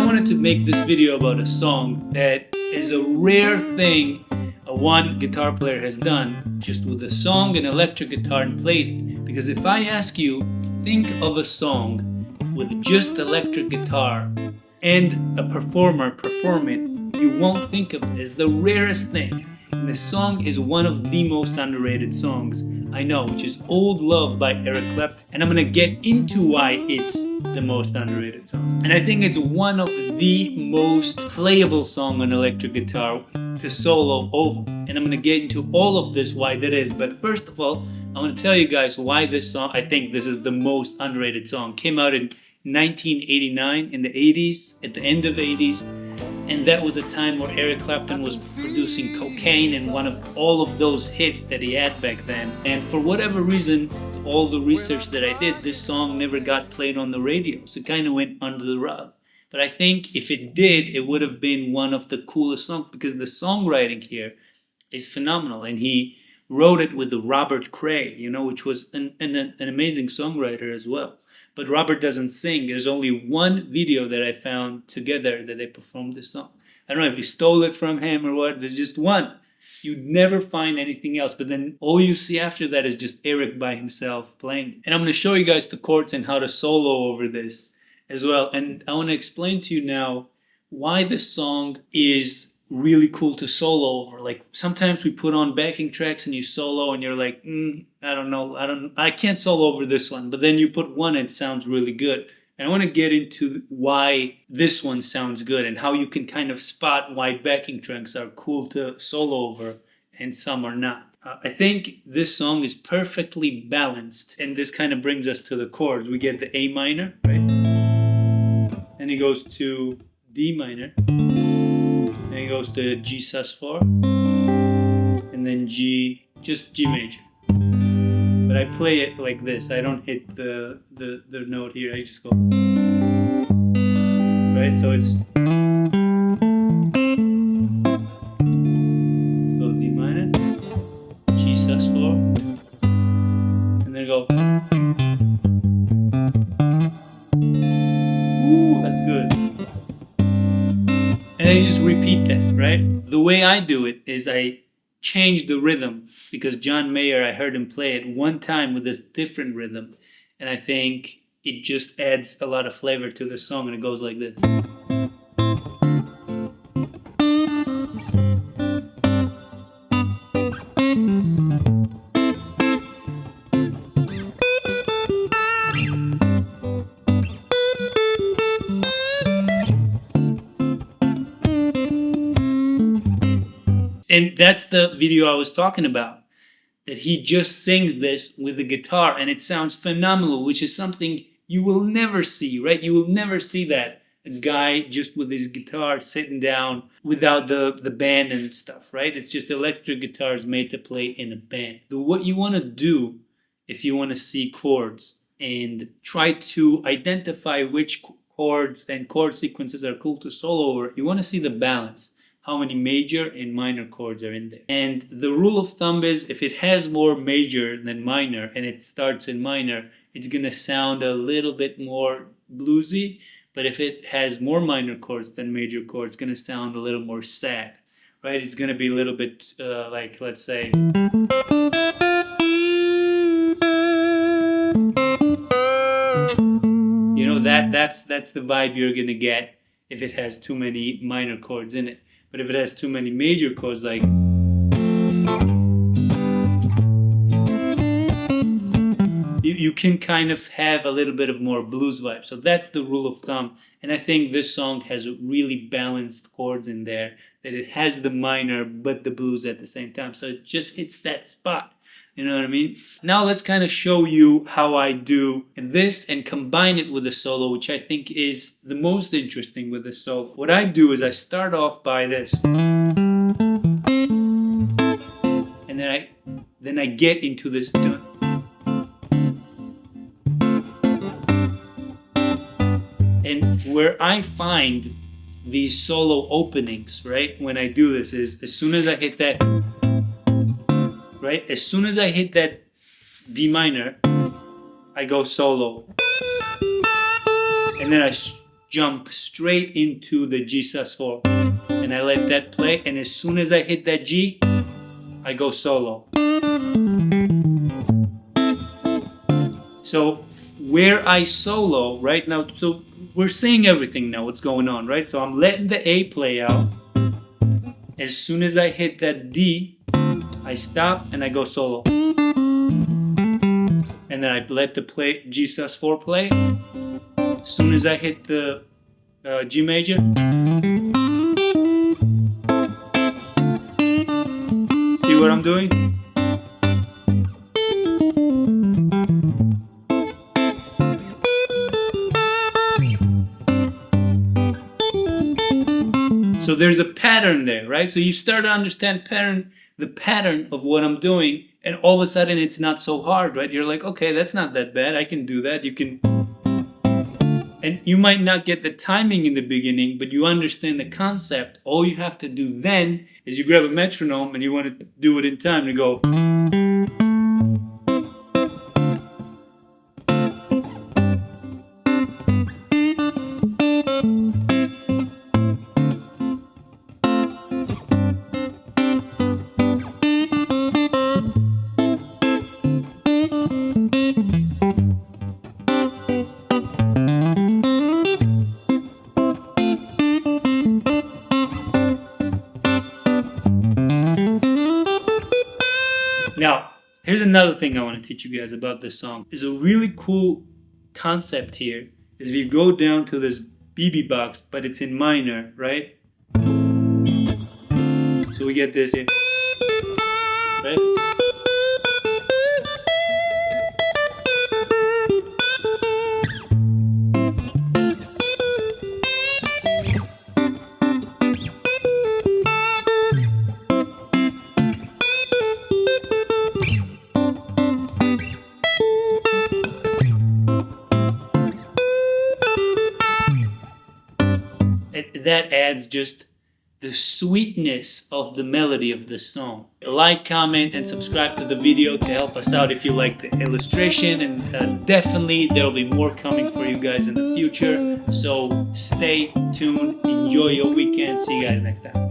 wanted to make this video about a song that is a rare thing one guitar player has done, just with a song and electric guitar and played it. Because if I ask you, think of a song with just electric guitar and a performer perform it, you won't think of it as the rarest thing. And the song is one of the most underrated songs I know, which is Old Love by Eric Clapton. And I'm gonna get into why it's the most underrated song. And I think it's one of the most playable songs on electric guitar to solo over. And I'm gonna get into all of this, why that is. But first of all, I wanna tell you guys why this song, I think this is the most underrated song. Came out in 1989, in the 80s, at the end of the 80s. And that was a time where Eric Clapton was producing Cocaine and one of all of those hits that he had back then. And for whatever reason, all the research that I did, this song never got played on the radio. So it kind of went under the rug. But I think if it did, it would have been one of the coolest songs because the songwriting here is phenomenal. And he wrote it with the Robert Cray, which was an amazing songwriter as well. But Robert doesn't sing. There's only one video that I found together that they performed this song. I don't know if he stole it from him or what. There's just one. You'd never find anything else. But then all you see after that is just Eric by himself playing. And I'm going to show you guys the chords and how to solo over this as well. And I want to explain to you now why this song is really cool to solo over. Like sometimes we put on backing tracks and you solo and you're like, I don't know, I can't solo over this one. But then you put one and it sounds really good. And I want to get into why this one sounds good and how you can kind of spot why backing tracks are cool to solo over and some are not. I think this song is perfectly balanced, and this kind of brings us to the chords. We get the A minor, right? And it goes to D minor. And it goes to G sus4, and then G, just G major. But I play it like this. I don't hit the note here. I just go, right? So it's so D minor, G sus4, and then go. Ooh, that's good. And then you just repeat that, right? The way I do it is I change the rhythm because John Mayer, I heard him play it one time with this different rhythm. And I think it just adds a lot of flavor to the song, and it goes like this. And that's the video I was talking about, that he just sings this with the guitar and it sounds phenomenal, which is something you will never see, right? You will never see that, a guy just with his guitar sitting down without the band and stuff, right? It's just electric guitars made to play in a band. What you want to do if you want to see chords and try to identify which chords and chord sequences are cool to solo over, you want to see the balance. How many major and minor chords are in there. And the rule of thumb is if it has more major than minor and it starts in minor, it's going to sound a little bit more bluesy. But if it has more minor chords than major chords, it's going to sound a little more sad, right? It's going to be a little bit like, let's say, that's the vibe you're going to get if it has too many minor chords in it. But if it has too many major chords, like you can kind of have a little bit of more blues vibe. So that's the rule of thumb. And I think this song has really balanced chords in there, that it has the minor but the blues at the same time. So it just hits that spot. You know what I mean? Now let's kind of show you how I do this and combine it with a solo, which I think is the most interesting with the solo. What I do is I start off by this. And then I get into this dun. And where I find these solo openings, right, when I do this is as soon as I hit that, right? As soon as I hit that D minor, I go solo. And then I jump straight into the G sus4, and I let that play, and as soon as I hit that G, I go solo. So where I solo right now, so we're seeing everything now, what's going on, right? So I'm letting the A play out. As soon as I hit that D, I stop and I go solo. And then I let the G sus4 play. As soon as I hit the G major, see what I'm doing? So there's a pattern there, right? So you start to understand the pattern of what I'm doing, and all of a sudden it's not so hard, right? You're like, okay, that's not that bad. I can do that. You can, and you might not get the timing in the beginning, but you understand the concept. All you have to do then is you grab a metronome and you want to do it in time to go. Now, here's another thing I want to teach you guys about this song. There's a really cool concept here. Is if you go down to this BB box, but it's in minor, right? So we get this here, right? That adds just the sweetness of the melody of the song. Like, comment, and subscribe to the video to help us out if you like the illustration, and definitely there will be more coming for you guys in the future. So stay tuned, enjoy your weekend, see you guys next time.